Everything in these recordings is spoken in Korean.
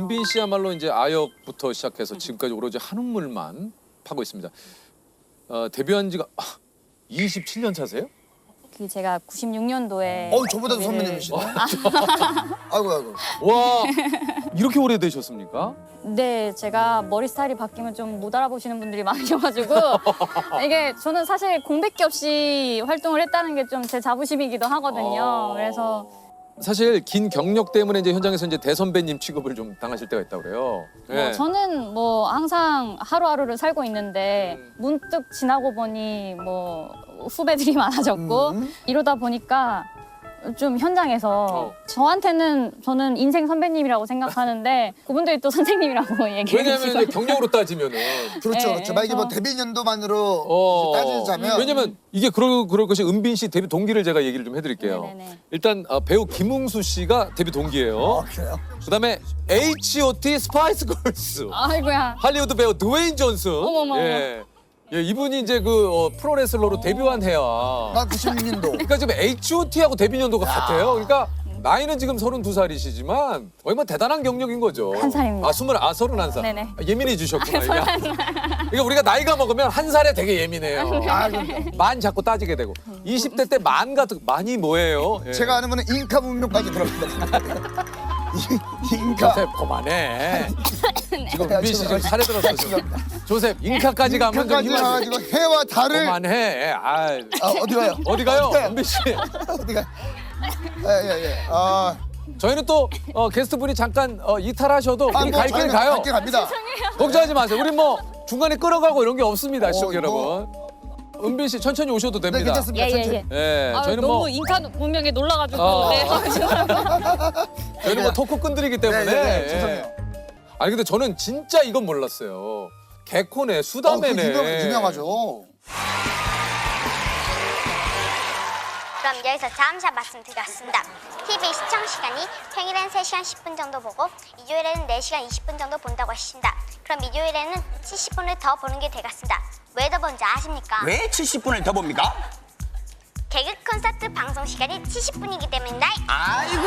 은빈 씨야말로 이제 아역부터 시작해서 지금까지 오로지 한우물만 파고 있습니다. 데뷔한 지가 27년 차세요? 그 제가 96년도에 저보다도 선배님이시네. 아이고. 와, 이렇게 오래되셨습니까? 네, 제가 머리 스타일이 바뀌면 좀 못 알아보시는 분들이 많으셔가지고 이게 저는 사실 공백기 없이 활동을 했다는 게 좀 제 자부심이기도 하거든요. 그래서 사실 긴 경력 때문에 이제 현장에서 이제 대선배님 취급을 좀 당하실 때가 있다고 그래요. 예. 저는 뭐 항상 하루하루를 살고 있는데 문득 지나고 보니 뭐 후배들이 많아졌고 이러다 보니까 좀 현장에서 저한테는 저는 인생 선배님이라고 생각하는데 그분들이 또 선생님이라고 얘기해 왜냐하면 주시고 이제 경력으로 따지면은 그렇죠. 네, 만약에 뭐 그래서- 데뷔 년도만으로 따지자면 왜냐면 이게 그럴 것이 은빈 씨 데뷔 동기를 제가 얘기를 좀 해드릴게요. 네네네. 일단 배우 김웅수 씨가 데뷔 동기예요. 그래요? 그다음에 H.O.T. 스파이스 걸스. 아이고야. 할리우드 배우 드웨인 존슨. 어머머. 예, 이분이 이제 그 프로레슬러로 데뷔한 해야. 난 96년도. 그러니까 지금 H.O.T.하고 데뷔 연도가 같아요. 그러니까 나이는 지금 32살이시지만 거의 뭐 대단한 경력인 거죠. 한 살입니다. 31살. 네네. 예민해지셨구나. 이게. 그러니까 우리가 나이가 먹으면 한 살에 되게 예민해요. 만 자꾸 따지게 되고. 20대 때 만 같은 만이 뭐예요? 예. 제가 아는 거는 잉카 문명까지 들어갑니다. 잉카. 조셉 그만해. 지금 네, 은빈 씨 지금 살에 들었어 지금. 조셉 잉카까지 가면 좀 잉카까지 힘들지. 가가지고 해와 달을. 그만해. 어디 가요? 어디 가요? 어디 가요? 은빈 씨. 어디 가? 예. 저희는 또 게스트 분이 잠깐 이탈하셔도 우리 갈 길 가요. 갈길 갑니다. 걱정하지 마세요. 우리 뭐 중간에 끌어가고 이런 게 없습니다, 시청자 이거- 여러분. 은빈 씨 천천히 오셔도 네, 됩니다. 괜찮습니다. 예, 예, 천천히. 예. 예, 저희는 너무 뭐 인카 문명에 놀라가지고 어. 네. 저희는 뭐 토크 끈들이기 때문에. 네, 예. 죄송해요. 아니 근데 저는 진짜 이건 몰랐어요. 개코네, 수다매네. 유명하죠. 그럼 여기서 잠시 말씀드리겠습니다. TV 시청 시간이 평일엔 3시간 10분 정도 보고 일요일에는 4시간 20분 정도 본다고 하십니다. 그럼 일요일에는 70분을 더 보는 게 되겠습니다. 왜 더 본지 아십니까? 왜 70분을 더 봅니까? 개그 콘서트 방송 시간이 70분이기 때문입니다. 아이고.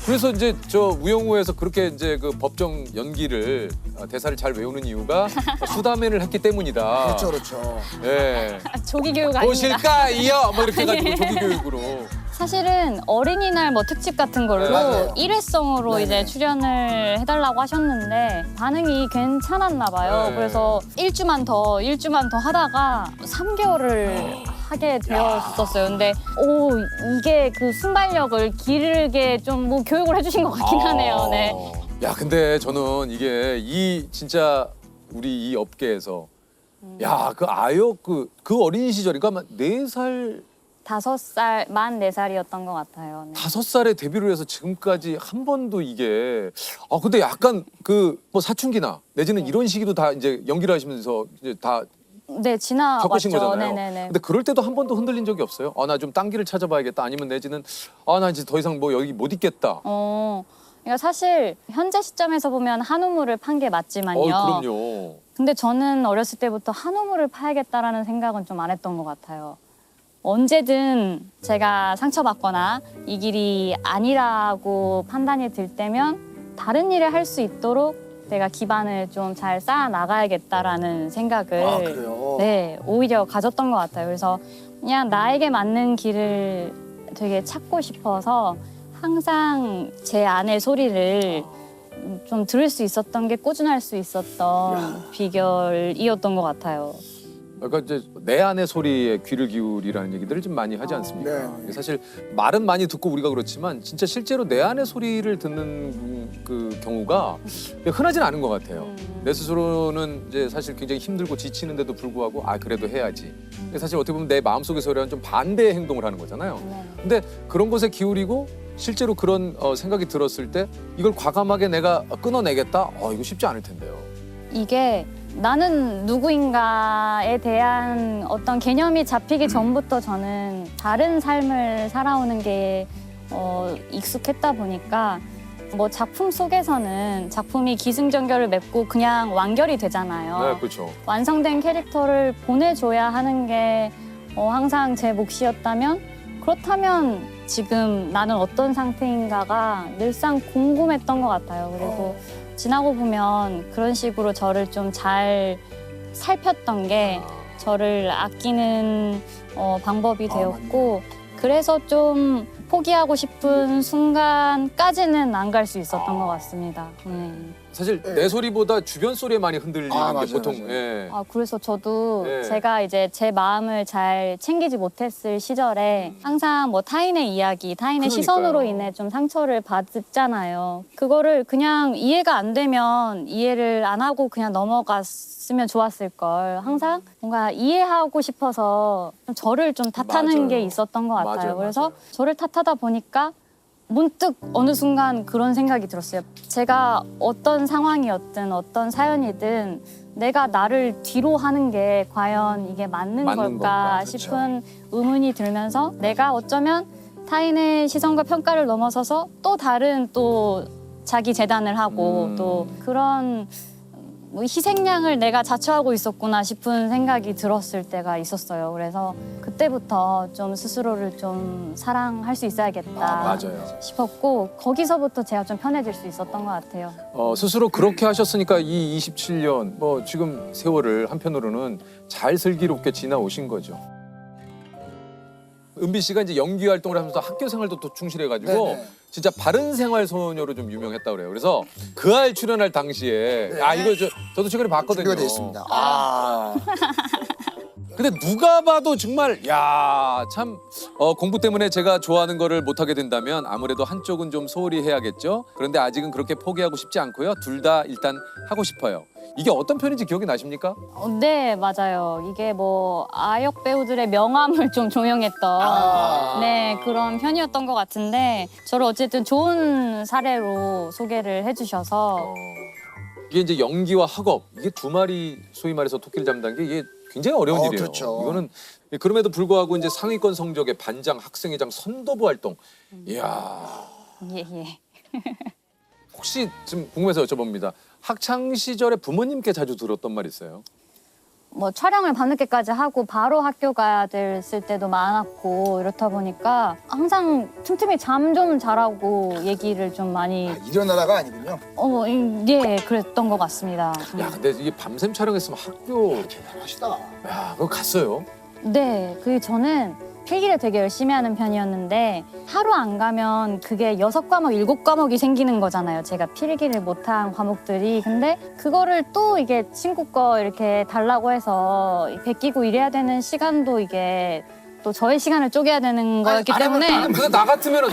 그래서 이제 저 우영우에서 그렇게 이제 그 법정 연기를 대사를 잘 외우는 이유가 수다맨을 했기 때문이다. 그렇죠. 예. 조기 교육 아닙니다. 보실까요? 뭐 이렇게 해가지고 조기 교육으로. 사실은 어린이날 뭐 특집 같은 걸로 맞아요. 일회성으로 이제 출연을 해달라고 하셨는데 반응이 괜찮았나 봐요. 네. 그래서 일주만 더 하다가 3개월을 하게 되었었어요. 근데 이게 그 순발력을 기르게 좀 뭐 교육을 해주신 것 같긴 하네요. 네. 야, 근데 저는 이게 이 진짜 우리 이 업계에서 야, 그 아역 그 어린 시절이 그러니까 4살 5살, 만 4살이었던 것 같아요. 네. 5살에 데뷔를 해서 지금까지 한 번도 이게 근데 약간 그 뭐 사춘기나 내지는 이런 시기도 다 이제 연기를 하시면서 이제 다 네, 지나왔죠. 겪으신 거잖아요. 네네네. 근데 그럴 때도 한 번도 흔들린 적이 없어요? 나 좀 딴 길을 찾아봐야겠다. 아니면 내지는 나 이제 더 이상 뭐 여기 못 있겠다. 그러니까 사실 현재 시점에서 보면 한우물을 판 게 맞지만요. 그럼요. 근데 저는 어렸을 때부터 한우물을 파야겠다라는 생각은 좀 안 했던 것 같아요. 언제든 제가 상처받거나 이 길이 아니라고 판단이 들 때면 다른 일을 할 수 있도록 내가 기반을 좀 잘 쌓아 나가야겠다라는 생각을 그래요? 네, 오히려 가졌던 것 같아요. 그래서 그냥 나에게 맞는 길을 되게 찾고 싶어서 항상 제 안의 소리를 좀 들을 수 있었던 게 꾸준할 수 있었던 비결이었던 것 같아요. 그러니까 이제 내 안의 소리에 귀를 기울이라는 얘기들을 좀 많이 하지 않습니까? 네. 사실 말은 많이 듣고 우리가 그렇지만 진짜 실제로 내 안의 소리를 듣는 그 경우가 흔하진 않은 것 같아요. 내 스스로는 이제 사실 굉장히 힘들고 지치는데도 불구하고 그래도 해야지. 근데 사실 어떻게 보면 내 마음속의 소리와는 좀 반대의 행동을 하는 거잖아요. 근데 그런 것에 기울이고 실제로 그런 생각이 들었을 때 이걸 과감하게 내가 끊어내겠다? 이거 쉽지 않을 텐데요. 이게 나는 누구인가에 대한 어떤 개념이 잡히기 전부터 저는 다른 삶을 살아오는 게 익숙했다 보니까 뭐 작품 속에서는 작품이 기승전결을 맺고 그냥 완결이 되잖아요. 네, 그렇죠. 완성된 캐릭터를 보내줘야 하는 게 항상 제 몫이었다면 그렇다면 지금 나는 어떤 상태인가가 늘상 궁금했던 것 같아요. 그리고 지나고 보면 그런 식으로 저를 좀 잘 살폈던 게 저를 아끼는 방법이 되었고 그래서 좀 포기하고 싶은 순간까지는 안 갈 수 있었던 것 같습니다. 사실 내 소리보다 주변 소리에 많이 흔들리는 게 맞아요, 보통. 맞아요. 예. 그래서 저도 네. 제가 이제 제 마음을 잘 챙기지 못했을 시절에 항상 뭐 타인의 이야기, 타인의 그러니까요. 시선으로 인해 좀 상처를 받잖아요. 그거를 그냥 이해가 안 되면 이해를 안 하고 그냥 넘어갔으면 좋았을 걸. 항상 뭔가 이해하고 싶어서 저를 좀 탓하는 맞아요. 게 있었던 것 같아요. 맞아요, 그래서 맞아요. 저를 탓하다 보니까 문득 어느 순간 그런 생각이 들었어요. 제가 어떤 상황이었든 어떤 사연이든 내가 나를 뒤로 하는 게 과연 이게 맞는 맞는 걸까 건가? 싶은 의문이 들면서 내가 어쩌면 타인의 시선과 평가를 넘어서서 또 다른 또 자기 재단을 하고 또 그런 뭐 희생양을 내가 자처하고 있었구나 싶은 생각이 들었을 때가 있었어요. 그래서 그때부터 좀 스스로를 좀 사랑할 수 있어야겠다 맞아요. 싶었고 거기서부터 제가 좀 편해질 수 있었던 것 같아요. 스스로 그렇게 하셨으니까 이 27년 뭐 지금 세월을 한편으로는 잘 슬기롭게 지나오신 거죠. 은비 씨가 이제 연기 활동을 하면서 학교 생활도 또 충실해가지고 네네. 진짜 바른 생활 소녀로 좀 유명했다 그래요. 그래서 그알 출연할 당시에 이거 저도 최근에 봤거든요. 준비가 돼 있습니다. 근데 누가 봐도 정말 참 공부 때문에 제가 좋아하는 거를 못 하게 된다면 아무래도 한쪽은 좀 소홀히 해야겠죠. 그런데 아직은 그렇게 포기하고 싶지 않고요. 둘 다 일단 하고 싶어요. 이게 어떤 편인지 기억이 나십니까? 네, 맞아요. 이게 뭐 아역 배우들의 명함을 좀 종용했던 네, 그런 편이었던 것 같은데 저를 어쨌든 좋은 사례로 소개를 해주셔서 이게 이제 연기와 학업 이게 두 마리 소위 말해서 토끼를 잡는다는 게 이게 굉장히 어려운 일이에요. 그렇죠. 이거는 그럼에도 불구하고 이제 상위권 성적의 반장, 학생회장, 선도부 활동. 이야. 예, 예. 혹시 좀 궁금해서 여쭤봅니다. 학창 시절에 부모님께 자주 들었던 말 있어요? 뭐 촬영을 밤늦게까지 하고 바로 학교 가야 됐을 때도 많았고 이렇다 보니까 항상 틈틈이 잠 좀 잘하고 얘기를 좀 많이 일어나라가 아니군요. 예, 그랬던 것 같습니다. 야, 근데 이게 밤샘 촬영했으면 학교 대단하시다. 야, 그거 갔어요? 네, 저는 필기를 되게 열심히 하는 편이었는데 하루 안 가면 그게 6과목, 7과목이 생기는 거잖아요. 제가 필기를 못한 과목들이. 근데 그거를 또 이게 친구 거 이렇게 달라고 해서 베끼고 이래야 되는 시간도 이게 또 저의 시간을 쪼개야 되는 거였기 때문에 근데 나 같으면은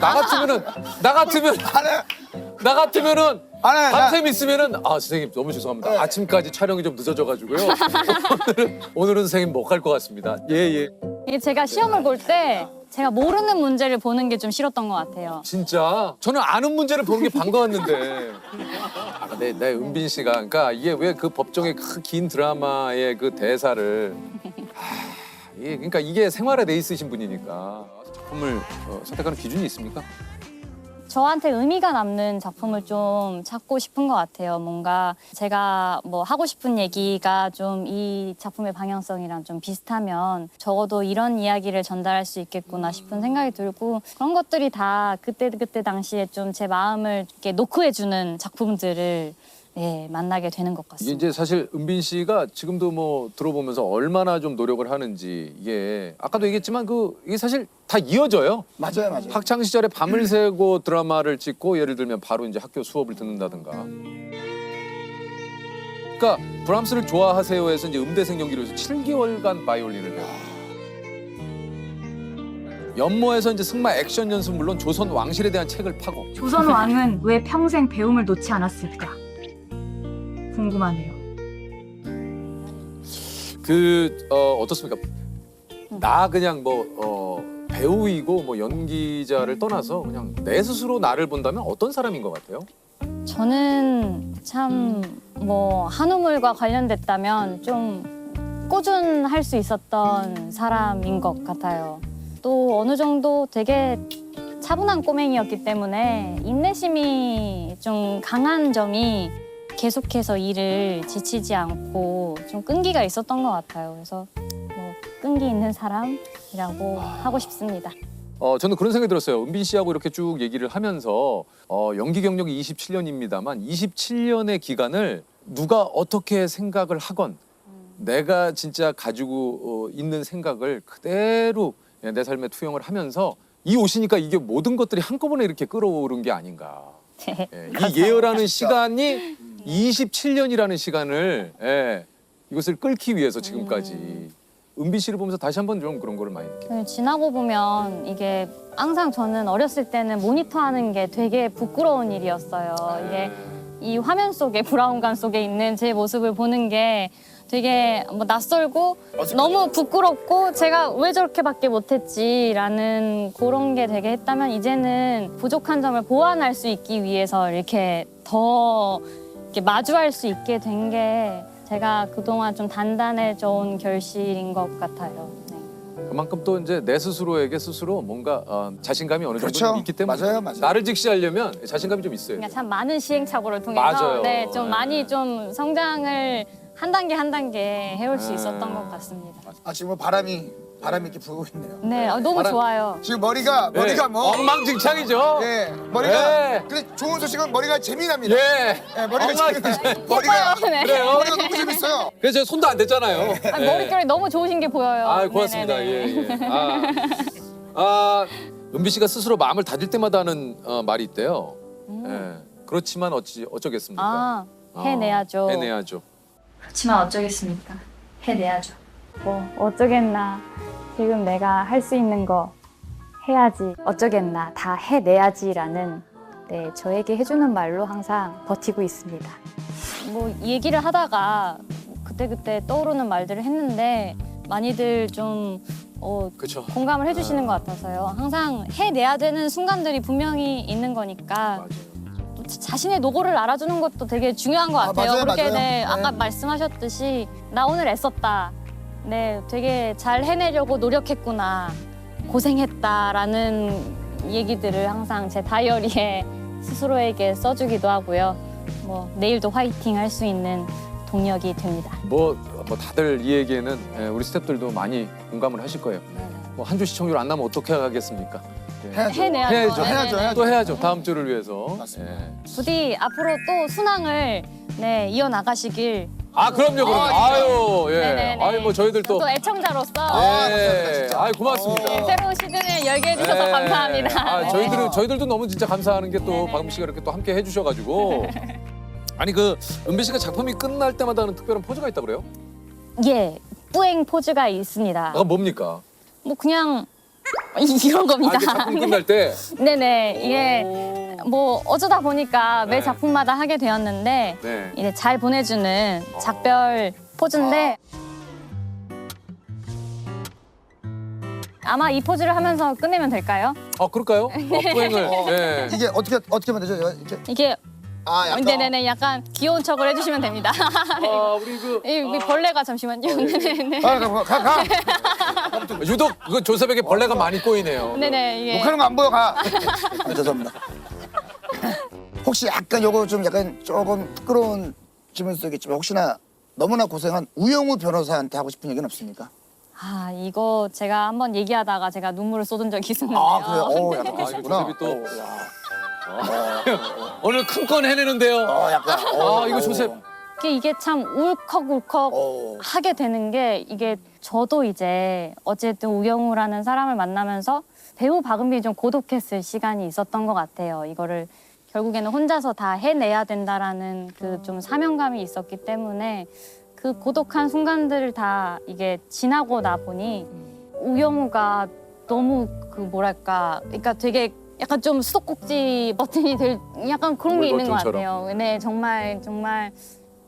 밤샘 있으면은 선생님 너무 죄송합니다. 아침까지 촬영이 좀 늦어져가지고요. 오늘은 선생님 못 갈 것 같습니다. 예. 이게 제가 시험을 볼 때 제가 모르는 문제를 보는 게 좀 싫었던 것 같아요. 진짜 저는 아는 문제를 보는 게 반가웠는데. 근데 내 은빈 씨가 그러니까 이게 왜 그 법정의 그 긴 드라마의 그 대사를 그러니까 이게 생활에 돼 있으신 분이니까 작품을 선택하는 기준이 있습니까? 저한테 의미가 남는 작품을 좀 찾고 싶은 것 같아요. 뭔가 제가 뭐 하고 싶은 얘기가 좀 이 작품의 방향성이랑 좀 비슷하면 적어도 이런 이야기를 전달할 수 있겠구나 싶은 생각이 들고 그런 것들이 다 그때 당시에 좀 제 마음을 이렇게 노크해주는 작품들을 만나게 되는 것 이게 같습니다. 이제 사실 은빈 씨가 지금도 뭐 들어보면서 얼마나 좀 노력을 하는지 이게 아까도 얘기했지만 이게 사실 다 이어져요. 맞아요. 학창 시절에 밤을 새고 드라마를 찍고 예를 들면 바로 이제 학교 수업을 듣는다든가. 그러니까 브람스를 좋아하세요에서 이제 음대생 연기로 해서 7개월간 바이올린을 배워. 연모에서 이제 승마 액션 연습 물론 조선 왕실에 대한 책을 파고. 조선 왕은 왜 평생 배움을 놓지 않았을까? 궁금하네요. 어떻습니까? 나 그냥 배우이고 뭐 연기자를 떠나서 그냥 내 스스로 나를 본다면 어떤 사람인 것 같아요? 저는 참 뭐 한우물과 관련됐다면 좀 꾸준할 수 있었던 사람인 것 같아요. 또 어느 정도 되게 차분한 꼬맹이였기 때문에 인내심이 좀 강한 점이 계속해서 일을 지치지 않고 좀 끈기가 있었던 것 같아요. 그래서 뭐 끈기 있는 사람이라고 하고 싶습니다. 저는 그런 생각이 들었어요. 은빈 씨하고 이렇게 쭉 얘기를 하면서 연기 경력이 27년입니다만 27년의 기간을 누가 어떻게 생각을 하건 내가 진짜 가지고 있는 생각을 그대로 내 삶에 투영을 하면서 이 옷이니까 이게 모든 것들이 한꺼번에 이렇게 끌어오른 게 아닌가. 네. 예, 이 예열하는 시간이 27년이라는 시간을 이것을 끌기 위해서 지금까지 은비 씨를 보면서 다시 한번 좀 그런 거를 많이 느껴요. 지나고 보면 이게 항상 저는 어렸을 때는 모니터하는 게 되게 부끄러운 일이었어요. 이게 이 화면 속에 브라운관 속에 있는 제 모습을 보는 게 되게 뭐 낯설고 너무 부끄럽고 제가 왜 저렇게밖에 못했지라는 그런 게 되게 했다면 이제는 부족한 점을 보완할 수 있기 위해서 이렇게 더 이렇게 마주할 수 있게 된 게 제가 그동안 좀 단단해져 온 결실인 것 같아요. 네. 그만큼 또 이제 내 스스로에게 스스로 뭔가 자신감이 어느 정도 그렇죠. 좀 있기 때문에 맞아요, 맞아요. 나를 직시하려면 자신감이 좀 있어요. 그러니까 참 많은 시행착오를 통해서 맞아요. 네, 좀 네. 많이 좀 성장을 한 단계 해올 수 네. 있었던 것 같습니다. 지금 뭐 바람이 이렇게 불고 있네요. 네, 너무 바람- 좋아요. 지금 머리가 뭐 엉망진창이죠. 예, 머리가 네. 근데 좋은 소식은 머리가 재미납니다. 예. 예, 머리가 엉망진창. 머리가 네. 그래요. 머리가 너무 재밌어요. 그래서 제가 손도 안 댔잖아요. 아니, 머릿결이 너무 좋으신 게 보여요. 아, 고맙습니다. 네네네. 예. 은비 씨가 스스로 마음을 닫을 때마다 하는 말이 있대요. 예. 그렇지만 어쩌겠습니까? 해내야죠. 해내야죠. 그렇지만 어쩌겠습니까? 해내야죠. 뭐 어쩌겠나. 지금 내가 할 수 있는 거 해야지. 어쩌겠나. 다 해내야지라는 네, 저에게 해주는 말로 항상 버티고 있습니다. 뭐 얘기를 하다가 그때그때 떠오르는 말들을 했는데 많이들 좀 그렇죠. 공감을 해주시는 것 같아서요. 항상 해내야 되는 순간들이 분명히 있는 거니까 맞아요. 또 자신의 노고를 알아주는 것도 되게 중요한 것 같아요. 맞아요, 그렇게 맞아요. 네, 네. 아까 말씀하셨듯이 나 오늘 애썼다. 네, 되게 잘 해내려고 노력했구나. 고생했다라는 얘기들을 항상 제 다이어리에 스스로에게 써주기도 하고요. 뭐 내일도 화이팅 할 수 있는 동력이 됩니다. 뭐 다들 이 얘기에는 우리 스태프들도 많이 공감을 하실 거예요. 뭐 한 주 시청률 안 나면 어떻게 하겠습니까? 예. 해야죠. 해내야죠. 해야죠. 네네네. 또 해야죠. 다음 주를 위해서. 맞습니다. 예. 부디 앞으로 또 순항을 네, 이어나가시길. 그럼요. 아유, 예. 네네네. 아유, 뭐 저희들 또. 또 애청자로서 감사합니다, 진짜. 아유, 고맙습니다. 네, 새로운 시즌을 열게 해주셔서 네. 감사합니다. 네. 저희들도 너무 진짜 감사하는 게 또 박음 씨가 이렇게 또 함께 해주셔가지고. 아니 은비 씨가 작품이 끝날 때마다 하는 특별한 포즈가 있다 그래요? 예, 뿌행 포즈가 있습니다. 뭡니까? 뭐 그냥 이런 겁니다. 이게 작품 끝날 때. 네네, 이게 뭐 어쩌다 보니까 매 네. 작품마다 하게 되었는데 네. 이제 잘 보내주는 작별 포즈인데 아마 이 포즈를 하면서 끝내면 될까요? 그럴까요? 포행을. 네. 이게 어떻게 하면 되죠? 이렇게 이게 약간 네네네 약간 귀여운 척을 해주시면 됩니다. 우리 이 벌레가 잠시만요. 네네. 가. 유독 조셉에게 벌레가 많이 꼬이네요. 네네 이게 욕하는 거 안 보여 가. 죄송합니다. 혹시 약간 요거 좀 약간 조금 부끄러운 질문일 수도 있겠지만 혹시나 너무나 고생한 우영우 변호사한테 하고 싶은 얘기는 없습니까? 이거 제가 한번 얘기하다가 제가 눈물을 쏟은 적이 있었는데요. 그래요? 약간 이거 그러시구나. 조셉이 또 오늘 큰 건 해내는데요. 약간 이거 조셉. 이게 참 울컥울컥 하게 되는 게 이게 저도 이제 어쨌든 우영우라는 사람을 만나면서 배우 박은빈이 좀 고독했을 시간이 있었던 것 같아요. 이거를 결국에는 혼자서 다 해내야 된다라는 그 좀 사명감이 있었기 때문에 그 고독한 순간들을 다 이게 지나고 나 보니 우영우가 너무 그 뭐랄까 그러니까 되게 약간 좀 수도꼭지 버튼이 될 약간 그런 게 있는 것 버튼처럼. 같아요. 네, 정말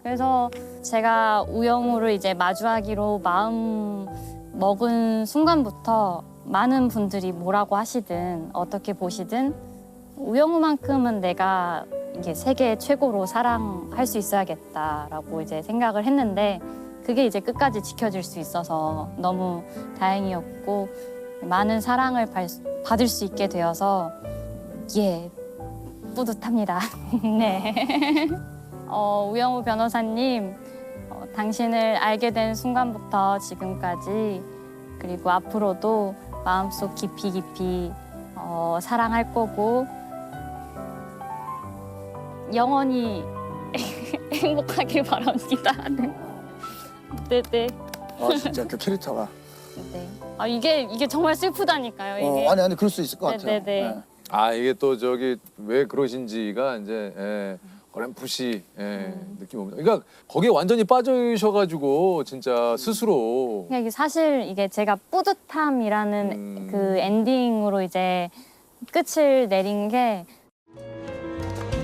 그래서 제가 우영우를 이제 마주하기로 마음 먹은 순간부터 많은 분들이 뭐라고 하시든 어떻게 보시든 우영우만큼은 내가 이게 세계 최고로 사랑할 수 있어야겠다라고 이제 생각을 했는데 그게 이제 끝까지 지켜질 수 있어서 너무 다행이었고 많은 사랑을 받을 수 있게 되어서 뿌듯합니다. 네. 우영우 변호사님, 당신을 알게 된 순간부터 지금까지 그리고 앞으로도 마음속 깊이 사랑할 거고 영원히 행복하길 바랍니다. 네네. 진짜 그 캐릭터가. 네. 아 이게 정말 슬프다니까요. 이게. 아니 그럴 수 있을 것 같아요. 네네네. 예. 아 이게 또 저기 왜 그러신지가 이제 어렴풋이 느낌 옵니다. 그러니까 거기에 완전히 빠져셔가지고 진짜 스스로 이게 사실 이게 제가 뿌듯함이라는 그 엔딩으로 이제 끝을 내린 게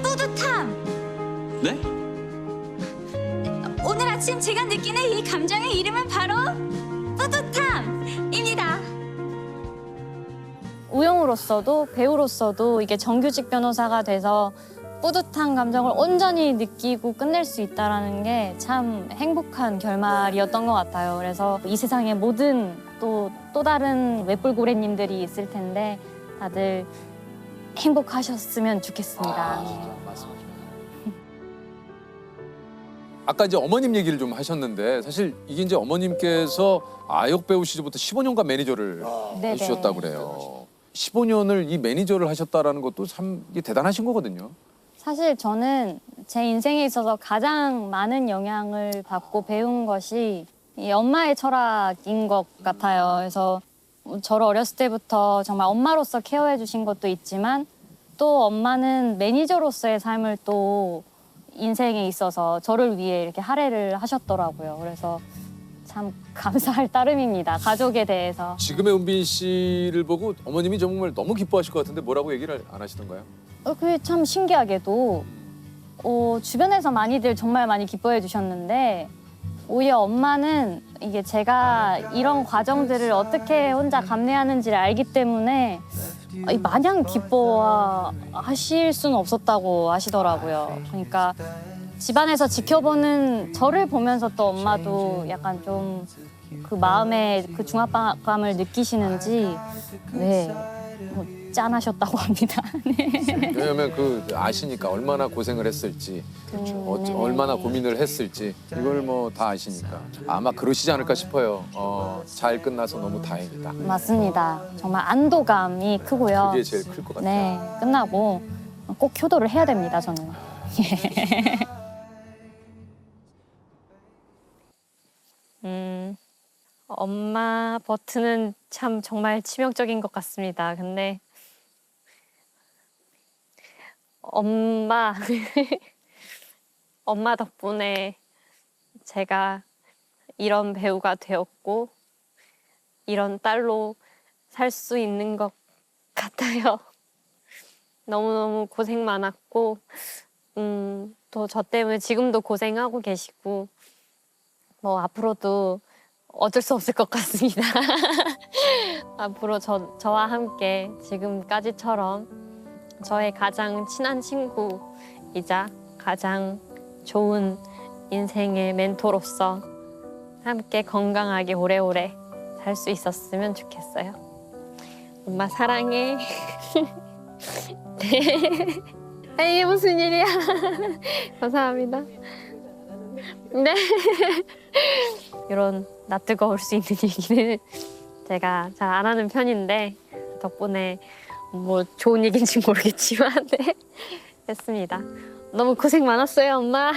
뿌듯함. 네? 오늘 아침 제가 느끼는 이 감정의 이름은 바로 뿌듯함입니다. 우영우로서도 배우로서도 이게 정규직 변호사가 돼서 뿌듯한 감정을 온전히 느끼고 끝낼 수 있다는 게 참 행복한 결말이었던 것 같아요. 그래서 이 세상에 모든 또 다른 웹불고래님들이 있을 텐데 다들 행복하셨으면 좋겠습니다. 맞습니다. 아까 이제 어머님 얘기를 좀 하셨는데 사실 이게 이제 어머님께서 아역 배우 시절부터 15년간 매니저를 네네. 해주셨다고 그래요. 15년을 이 매니저를 하셨다라는 것도 참 이게 대단하신 거거든요. 사실 저는 제 인생에 있어서 가장 많은 영향을 받고 배운 것이 이 엄마의 철학인 것 같아요. 그래서 저를 어렸을 때부터 정말 엄마로서 케어해 주신 것도 있지만 또 엄마는 매니저로서의 삶을 또 인생에 있어서 저를 위해 이렇게 할애를 하셨더라고요. 그래서 참 감사할 따름입니다. 가족에 대해서. 지금의 은빈 씨를 보고 어머님이 정말 너무 기뻐하실 것 같은데 뭐라고 얘기를 안 하시던가요? 그게 참 신기하게도 주변에서 많이들 정말 많이 기뻐해 주셨는데 오히려 엄마는 이게 제가 이런 과정들을 어떻게 혼자 감내하는지를 알기 때문에 마냥 기뻐하실 수는 없었다고 하시더라고요. 그러니까 집안에서 지켜보는 저를 보면서 또 엄마도 약간 좀 그 마음에 그 중압감을 느끼시는지 뭐 짠하셨다고 합니다. 네. 왜냐면 그 아시니까 얼마나 고생을 했을지 네네. 얼마나 고민을 했을지 이걸 뭐 다 아시니까 아마 그러시지 않을까 싶어요. 잘 끝나서 너무 다행이다. 맞습니다. 정말 안도감이 크고요. 그게 제일 클 것 같아요. 네, 끝나고 꼭 효도를 해야 됩니다, 저는. 엄마 버튼은 참 정말 치명적인 것 같습니다. 근데 엄마 덕분에 제가 이런 배우가 되었고 이런 딸로 살 수 있는 것 같아요. 너무너무 고생 많았고 또 저 때문에 지금도 고생하고 계시고 뭐 앞으로도 어쩔 수 없을 것 같습니다. 앞으로 저와 함께 지금까지처럼 저의 가장 친한 친구이자 가장 좋은 인생의 멘토로서 함께 건강하게 오래오래 살 수 있었으면 좋겠어요. 엄마 사랑해. 네. 이게 무슨 일이야. 감사합니다. 네. 이런 낯뜨거울 수 있는 얘기는 제가 잘 안 하는 편인데 덕분에 뭐 좋은 얘기인지 모르겠지만 네. 했습니다. 너무 고생 많았어요, 엄마.